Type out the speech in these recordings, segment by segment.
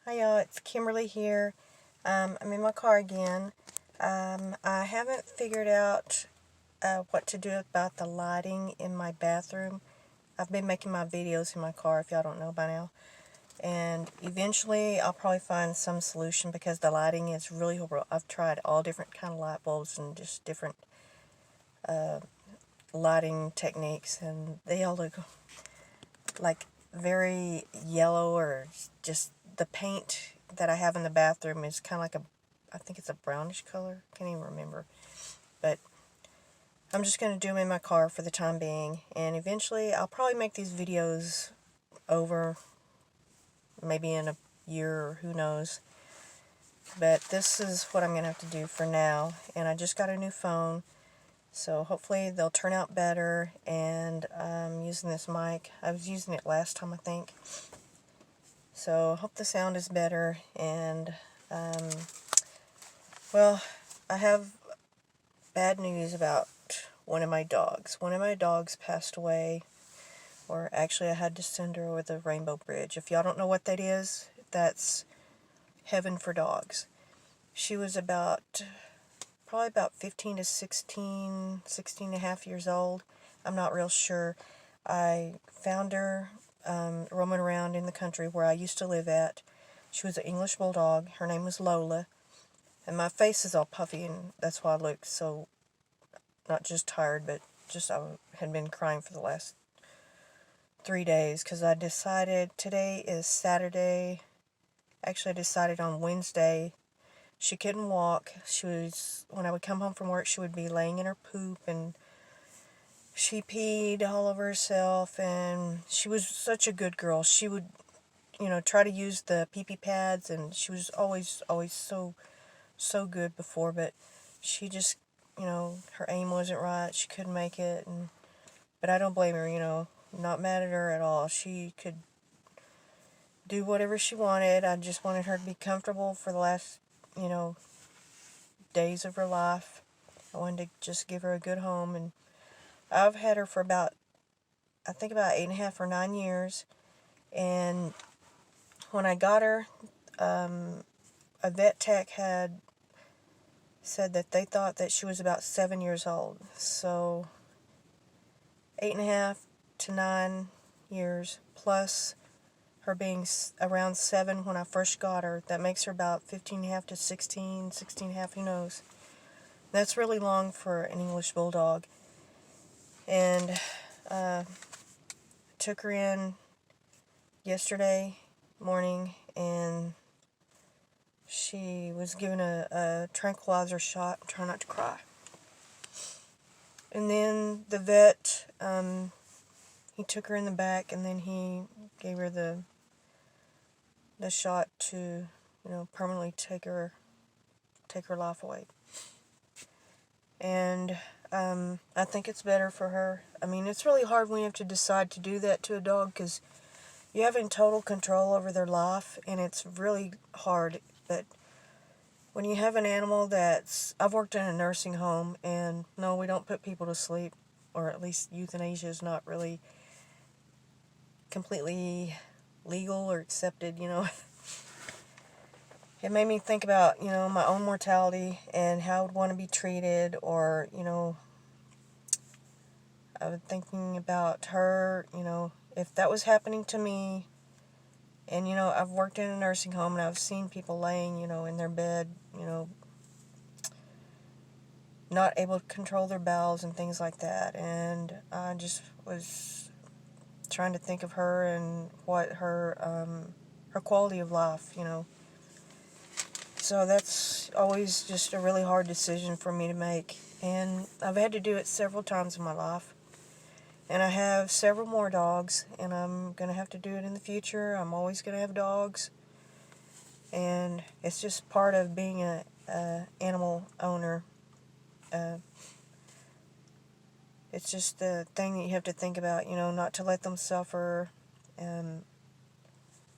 Hi y'all, it's Kimberly here. I'm in my car again. I haven't figured out what to do about the lighting in my bathroom. I've been making my videos in my car, if y'all don't know by now. And eventually I'll probably find some solution because the lighting is really horrible. I've tried all different kind of light bulbs and just different lighting techniques, and they all look like very yellow, or just the paint that I have in the bathroom is kind of like I think it's a brownish color. Can't even remember. But I'm just going to do them in my car for the time being, and eventually I'll probably make these videos over, maybe in a year or who knows. But this is what I'm going to have to do for now, and I just got a new phone, so hopefully they'll turn out better. And I'm using this mic. I was using it last time, I think. So I hope the sound is better. And well, I have bad news about one of my dogs. One of my dogs passed away, or actually I had to send her over the Rainbow Bridge. If y'all don't know what that is, that's heaven for dogs. She was probably about 15 to 16 and a half years old. I'm not real sure. I found her roaming around in the country where I used to live at. She was an English Bulldog. Her name was Lola. And my face is all puffy, and that's why I look so, not just tired, but just I had been crying for the last 3 days, because I decided, today is Saturday. Actually, I decided on Wednesday she couldn't walk. When I would come home from work, she would be laying in her poop, and she peed all over herself, and she was such a good girl. She would, try to use the pee-pee pads, and she was always so good before, but she just, her aim wasn't right. She couldn't make it, but I don't blame her, not mad at her at all. She could do whatever she wanted. I just wanted her to be comfortable for the last, days of her life. I wanted to just give her a good home, and I've had her for about 8.5 or 9 years. And when I got her, a vet tech had said that they thought that she was about 7 years old. So 8.5 to 9 years, plus her being around 7 when I first got her, that makes her about 15.5 to 16 and a half, who knows. That's really long for an English Bulldog. And took her in yesterday morning, and she was given a tranquilizer shot. Try not to cry. And then the vet, he took her in the back, and then he gave her the shot to, permanently take her life away. And I think it's better for her. I mean, it's really hard when you have to decide to do that to a dog, because you're having total control over their life, and it's really hard. But when you have an animal I've worked in a nursing home, and no, we don't put people to sleep, or at least euthanasia is not really completely legal or accepted, It made me think about, my own mortality and how I would want to be treated, or, I was thinking about her, if that was happening to me. And, I've worked in a nursing home, and I've seen people laying, in their bed, not able to control their bowels and things like that. And I just was trying to think of her and what her quality of life, So that's always just a really hard decision for me to make. And I've had to do it several times in my life. And I have several more dogs, and I'm going to have to do it in the future. I'm always going to have dogs. And it's just part of being a animal owner. It's just the thing that you have to think about, not to let them suffer.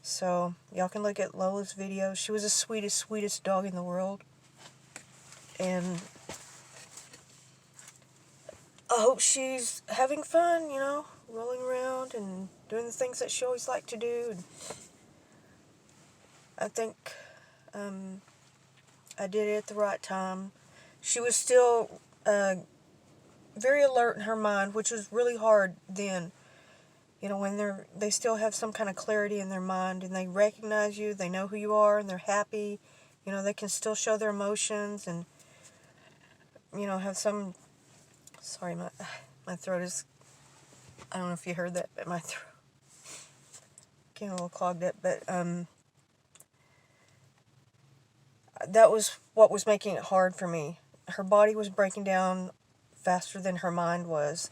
So y'all can look at Lola's video. She was the sweetest dog in the world. And I hope she's having fun, rolling around and doing the things that she always liked to do. And I think I did it at the right time. She was still very alert in her mind, which was really hard then. You know, when they still have some kind of clarity in their mind and they recognize you, they know who you are, and they're happy. You know, they can still show their emotions and, you know, have some... Sorry, my throat is... I don't know if you heard that, but my throat getting a little clogged up. But that was what was making it hard for me. Her body was breaking down faster than her mind was.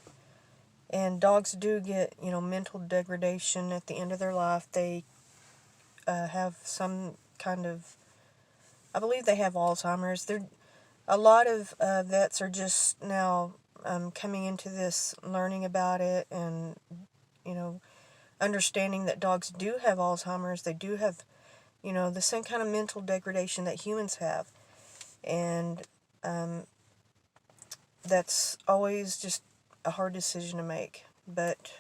And dogs do get, you know, mental degradation at the end of their life. They have some kind of... I believe they have Alzheimer's. A lot of vets are just now coming into this, learning about it, and, you know, understanding that dogs do have Alzheimer's. They do have, you know, the same kind of mental degradation that humans have. And that's always just a hard decision to make. But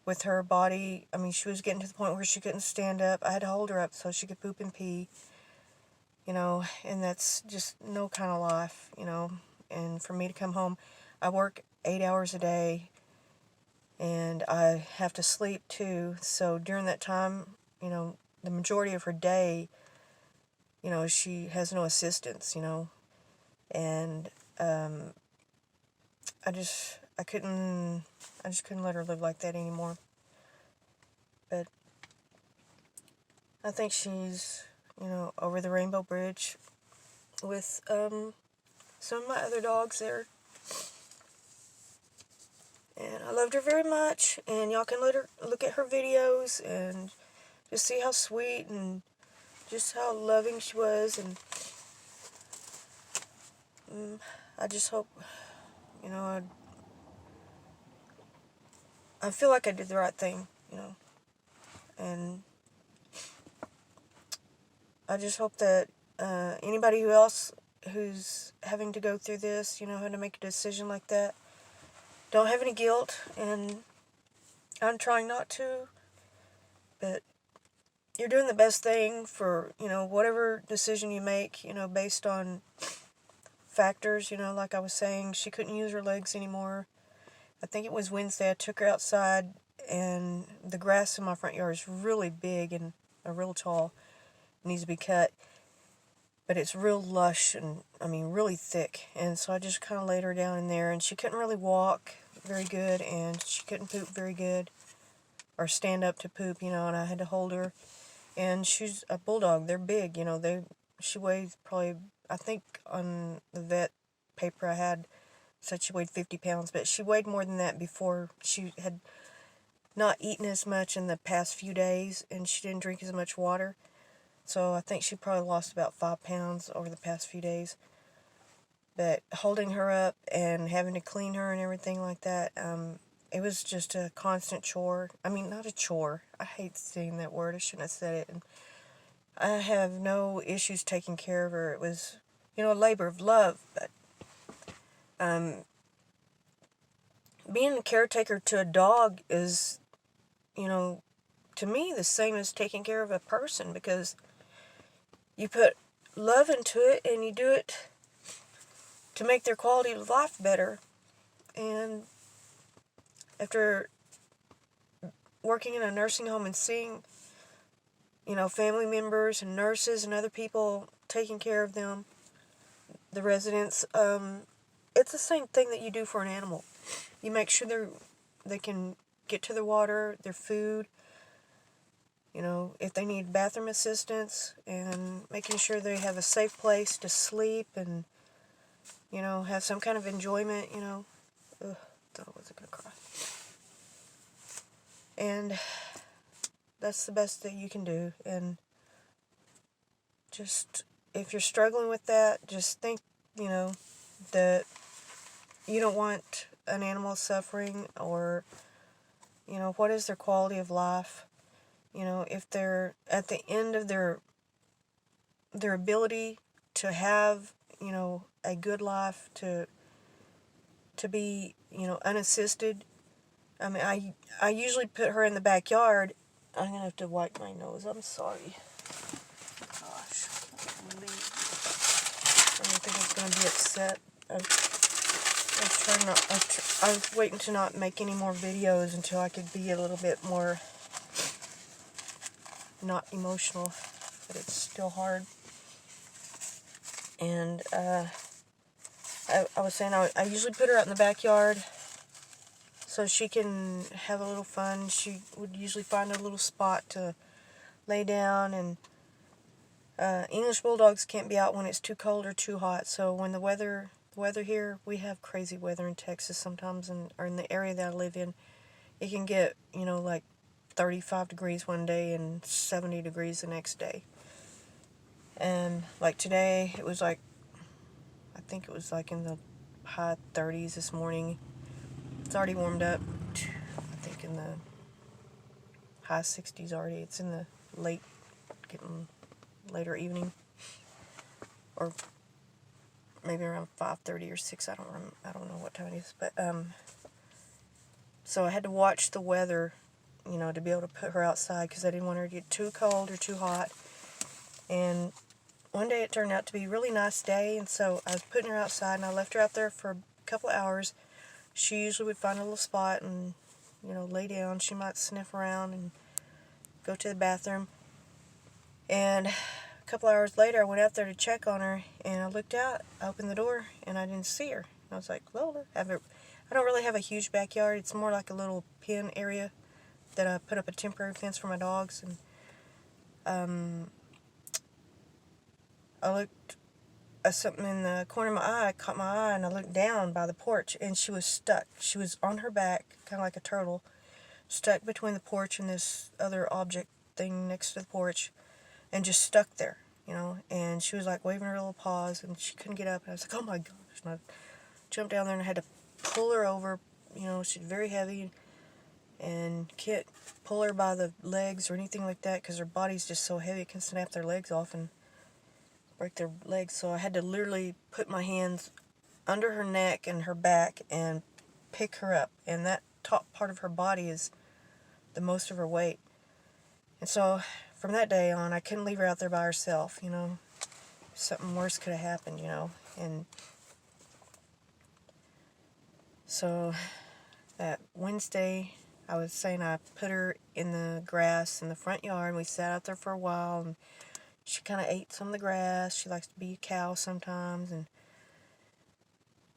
with her body, I mean, she was getting to the point where she couldn't stand up. I had to hold her up so she could poop and pee, you know, and that's just no kind of life, you know. And for me to come home, I work 8 hours a day, and I have to sleep too. So during that time, you know, the majority of her day, you know, she has no assistance, you know. And I just couldn't let her live like that anymore. But I think she's, you know, over the Rainbow Bridge with some of my other dogs there. And I loved her very much, and y'all can look at her videos and just see how sweet and just how loving she was. And I just hope, you know, I feel like I did the right thing, you know. And I just hope that anybody who's having to go through this, you know, having to make a decision like that, don't have any guilt. And I'm trying not to, but you're doing the best thing for, you know, whatever decision you make, you know, based on factors. You know, like I was saying, she couldn't use her legs anymore. I think it was Wednesday, I took her outside, and the grass in my front yard is really big and real tall. It needs to be cut, but it's real lush and, I mean, really thick. And so I just kind of laid her down in there, and she couldn't really walk very good, and she couldn't poop very good, or stand up to poop, you know, and I had to hold her. And she's a Bulldog. They're big, you know. She weighs probably, I think on the vet paper I had, said she weighed 50 pounds, but she weighed more than that before. She had not eaten as much in the past few days, and she didn't drink as much water. So I think she probably lost about 5 pounds over the past few days. But holding her up and having to clean her and everything like that, it was just a constant chore. I mean, not a chore. I hate saying that word. I shouldn't have said it. And I have no issues taking care of her. It was, you know, a labor of love. But being a caretaker to a dog is, you know, to me the same as taking care of a person, because you put love into it and you do it to make their quality of life better. And after working in a nursing home and seeing, you know, family members and nurses and other people taking care of them, the residents, it's the same thing that you do for an animal. You make sure they can get to their water, their food, you know, if they need bathroom assistance, and making sure they have a safe place to sleep and, you know, have some kind of enjoyment, you know. Ugh, thought I wasn't going to cry. And that's the best that you can do. And just, if you're struggling with that, just think, you know, that you don't want an animal suffering, or, you know, what is their quality of life? You know, if they're at the end of their ability to have, you know, a good life, to be, you know, unassisted. I mean, I usually put her in the backyard. I'm going to have to wipe my nose. I'm sorry. upset. I was waiting to not make any more videos until I could be a little bit more not emotional, but it's still hard. And I was saying I usually put her out in the backyard so she can have a little fun. She would usually find a little spot to lay down, and English Bulldogs can't be out when it's too cold or too hot. So when the weather here, we have crazy weather in Texas sometimes, or in the area that I live in, it can get, like 35 degrees one day and 70 degrees the next day. And like today, it was like, I think it was like in the high 30s this morning. It's already warmed up, I think in the high 60s already. It's in the getting later evening, or maybe around 5:30 or 6. I don't know what time it is, but so I had to watch the weather, to be able to put her outside, because I didn't want her to get too cold or too hot. And one day it turned out to be a really nice day, and so I was putting her outside, and I left her out there for a couple of hours. She usually would find a little spot and, lay down. She might sniff around and go to the bathroom. And a couple hours later, I went out there to check on her, and I looked out, I opened the door, and I didn't see her. And I was like, Lola, I don't really have a huge backyard. It's more like a little pen area that I put up a temporary fence for my dogs. And I looked at something in the corner of my eye, caught my eye, and I looked down by the porch, and she was stuck. She was on her back, kind of like a turtle, stuck between the porch and this other object thing next to the porch, and just stuck there, and she was like waving her little paws, and she couldn't get up, and I was like, oh my gosh, and I jumped down there, and I had to pull her over. She's very heavy, and can't pull her by the legs or anything like that, because her body's just so heavy it can snap their legs off and break their legs. So I had to literally put my hands under her neck and her back and pick her up, and that top part of her body is the most of her weight. And so from that day on, I couldn't leave her out there by herself. Something worse could have happened, and so that Wednesday, I was saying, I put her in the grass in the front yard, and we sat out there for a while, and she kind of ate some of the grass. She likes to be a cow sometimes, and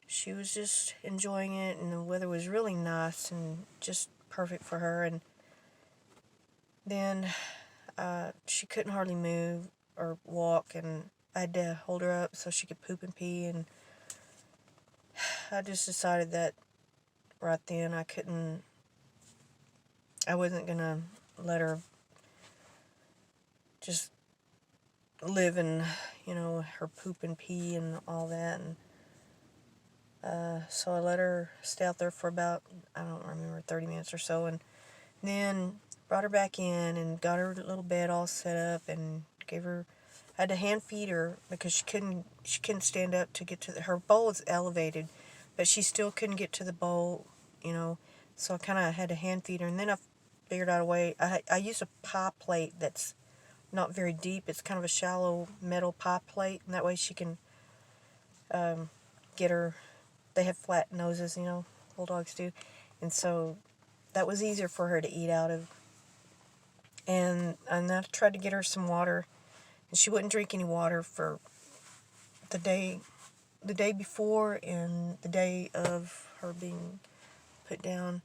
she was just enjoying it, and the weather was really nice and just perfect for her. And then she couldn't hardly move or walk, and I had to hold her up so she could poop and pee, and I just decided that right then I wasn't going to let her just live in, her poop and pee and all that. And so I let her stay out there for about, I don't remember, 30 minutes or so, and then brought her back in and got her little bed all set up, and I had to hand feed her because she couldn't stand up to get to her bowl is elevated, but she still couldn't get to the bowl, so I kind of had to hand feed her. And then I figured out a way. I used a pie plate that's not very deep. It's kind of a shallow metal pie plate, and that way she can get her. They have flat noses, bulldogs do, and so that was easier for her to eat out of. And I tried to get her some water, and she wouldn't drink any water for the day before and the day of her being put down.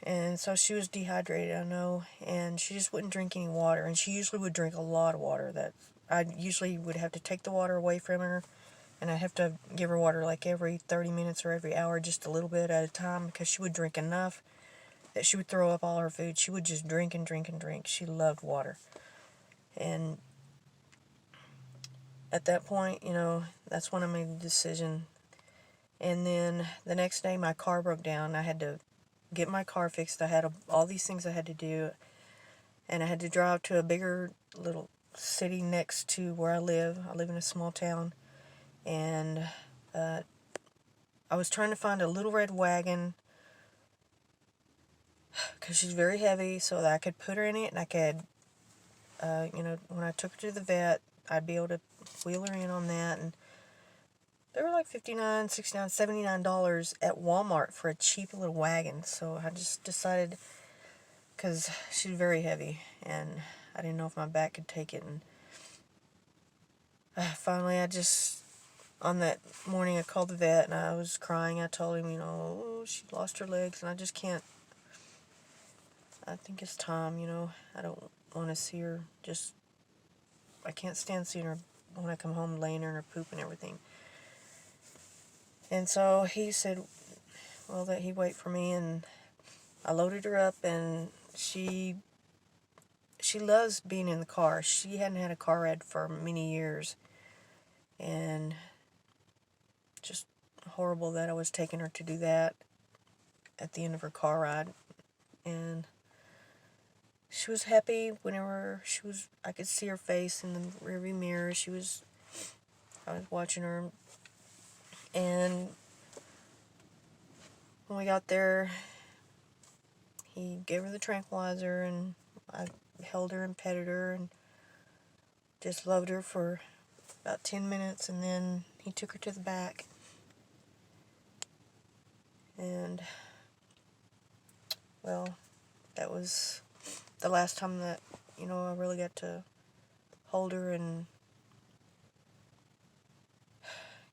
And so she was dehydrated, I know, and she just wouldn't drink any water. And she usually would drink a lot of water. That I usually would have to take the water away from her, and I'd have to give her water like every 30 minutes or every hour, just a little bit at a time, because she would drink enough that she would throw up all her food. She would just drink and drink and drink. She loved water. And at that point, that's when I made the decision. And then the next day, my car broke down. I had to get my car fixed. I had all these things I had to do, and I had to drive to a bigger little city next to where I live. I live in a small town, and I was trying to find a little red wagon, because she's very heavy, so that I could put her in it, and I could, when I took her to the vet, I'd be able to wheel her in on that. And They were like $59, $69, $79 at Walmart for a cheap little wagon. So I just decided, because she's very heavy, and I didn't know if my back could take it. And finally, on that morning, I called the vet, and I was crying. I told him, oh, she lost her legs, and I just can't. I think it's time, I don't want to see her I can't stand seeing her when I come home laying her in her poop and everything. And so he said, well, that he'd wait for me, and I loaded her up, and she loves being in the car. She hadn't had a car ride for many years, and just horrible that I was taking her to do that at the end of her car ride. And she was happy whenever I could see her face in the rearview mirror. I was watching her, and when we got there, he gave her the tranquilizer, and I held her and petted her and just loved her for about 10 minutes, and then he took her to the back. And, well, that was the last time that, I really got to hold her and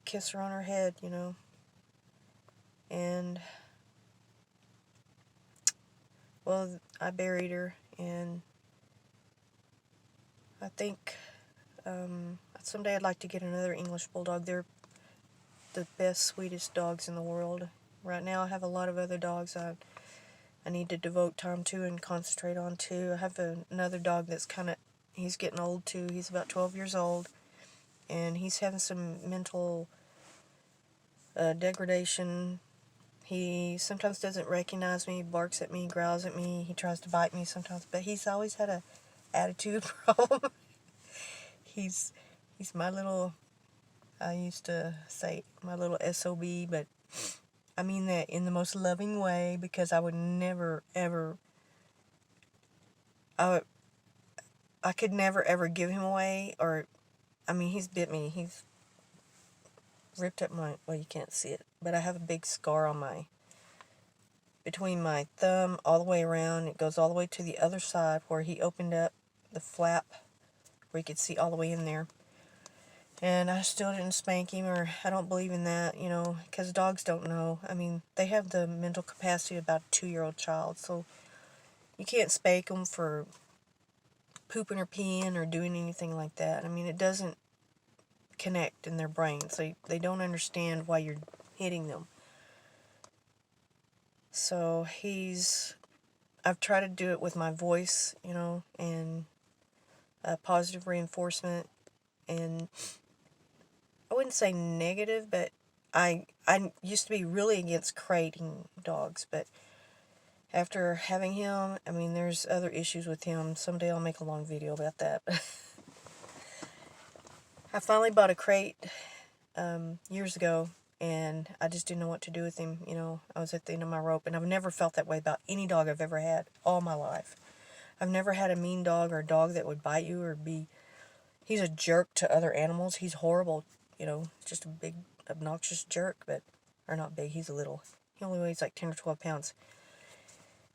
kiss her on her head, And, well, I buried her, and I think someday I'd like to get another English Bulldog. They're the best, sweetest dogs in the world. Right now I have a lot of other dogs I need to devote time to and concentrate on too. I have another dog that's he's getting old too. He's about 12 years old, and he's having some mental degradation. He sometimes doesn't recognize me, barks at me, growls at me. He tries to bite me sometimes, but he's always had a attitude problem. He's my little, I used to say my little SOB, but I mean that in the most loving way, because I would never, ever, I could never, ever give him away, he's bit me. He's ripped up well, you can't see it, but I have a big scar on between my thumb all the way around. It goes all the way to the other side where he opened up the flap where you could see all the way in there. And I still didn't spank him, or I don't believe in that, because dogs don't know. They have the mental capacity of about a 2-year-old child, so you can't spank them for pooping or peeing or doing anything like that. It doesn't connect in their brains. They don't understand why you're hitting them. So I've tried to do it with my voice, and positive reinforcement, and I wouldn't say negative, but I used to be really against crating dogs, but after having him, there's other issues with him. Someday I'll make a long video about that. I finally bought a crate years ago, and I just didn't know what to do with him. I was at the end of my rope, and I've never felt that way about any dog I've ever had all my life. I've never had a mean dog or a dog that would bite you or he's a jerk to other animals. He's horrible, just a big, obnoxious jerk, or not big, he's a little. He only weighs like 10 or 12 pounds.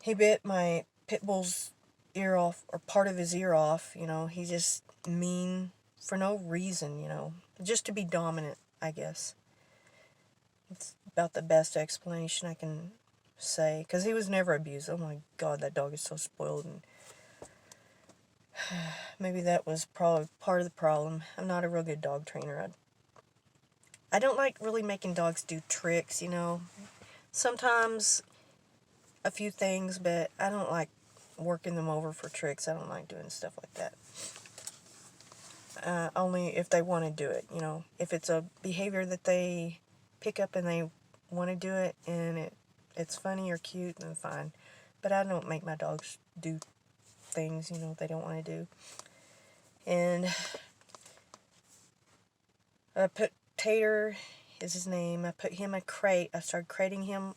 He bit my pit bull's ear off, or part of his ear off, He's just mean for no reason, just to be dominant, I guess. It's about the best explanation I can say, because he was never abused. Oh my God, that dog is so spoiled, and maybe that was probably part of the problem. I'm not a real good dog trainer. I don't like really making dogs do tricks, Sometimes a few things, but I don't like working them over for tricks. I don't like doing stuff like that. Only if they want to do it, If it's a behavior that they pick up and they want to do it, and it's funny or cute, then fine. But I don't make my dogs do things, they don't want to do. And I put Tater, is his name. I put him in a crate. I started crating him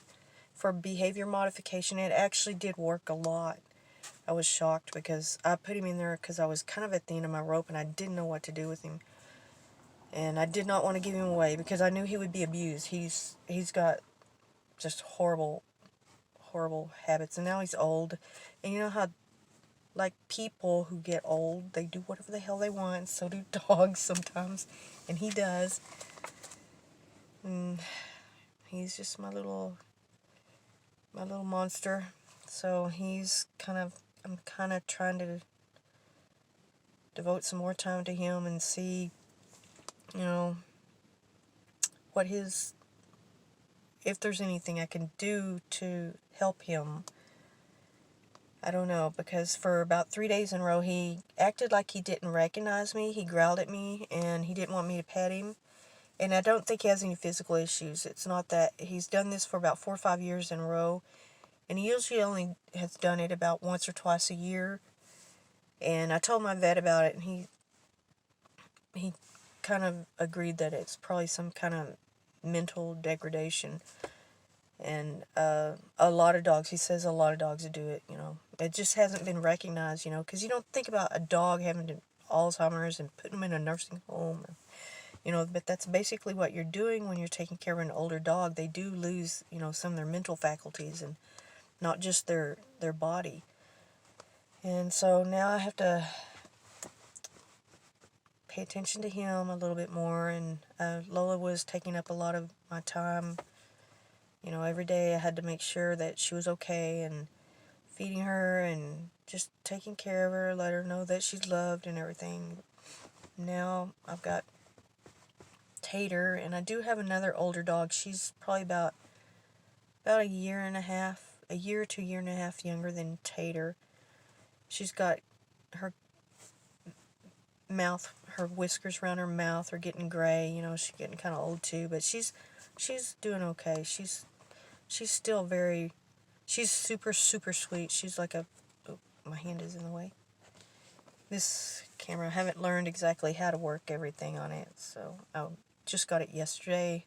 for behavior modification. It actually did work a lot. I was shocked because I put him in there because I was kind of at the end of my rope and I didn't know what to do with him. And I did not want to give him away because I knew he would be abused. He's got just horrible habits, and now he's old. And you know how, like, people who get old, they do whatever the hell they want, and so do dogs sometimes, and he does. And he's just my little monster. So I'm kind of trying to devote some more time to him and see, you know, if there's anything I can do to help him. I don't know, because for about 3 days in a row, he acted like he didn't recognize me. He growled at me, and he didn't want me to pet him. And I don't think he has any physical issues. It's not that. He's done this for about 4 or 5 years in a row, and he usually only has done it about once or twice a year. And I told my vet about it, and he kind of agreed that it's probably some kind of mental degradation. And a lot of dogs, he says a lot of dogs do it, you know. It just hasn't been recognized, you know, because you don't think about a dog having Alzheimer's and putting them in a nursing home, you know, but that's basically what you're doing when you're taking care of an older dog. They do lose, you know, some of their mental faculties and not just their body. And so now I have to pay attention to him a little bit more, and Lola was taking up a lot of my time. You know, every day I had to make sure that she was okay and feeding her and just taking care of her, let her know that she's loved and everything. Now I've got Tater, and I do have another older dog. She's probably about a year and a half, a year to year and a half younger than Tater. She's got her mouth, her whiskers around her mouth are getting gray. You know, she's getting kind of old too, but she's doing okay. She's still she's super sweet. She's like oh, my hand is in the way. This camera, I haven't learned exactly how to work everything on it, so I just got it yesterday,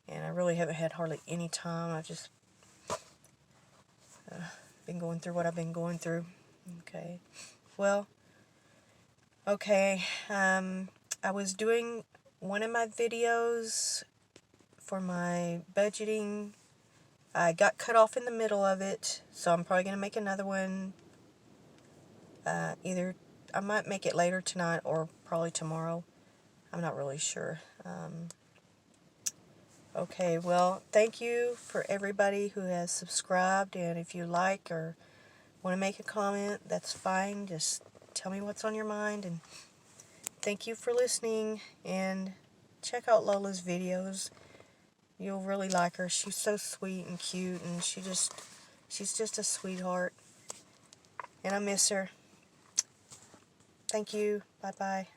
and I really haven't had hardly any time. I've just been going through what I've been going through. Okay, well, okay, I was doing one of my videos for my budgeting. I got cut off in the middle of it, so I'm probably going to make another one. Either I might make it later tonight or probably tomorrow. I'm not really sure. Okay, well, thank you for everybody who has subscribed, and if you like or want to make a comment, that's fine. Just tell me what's on your mind, and thank you for listening, and check out Lola's videos. You'll really like her. She's so sweet and cute, and she's just a sweetheart, and I miss her. Thank you. Bye-bye.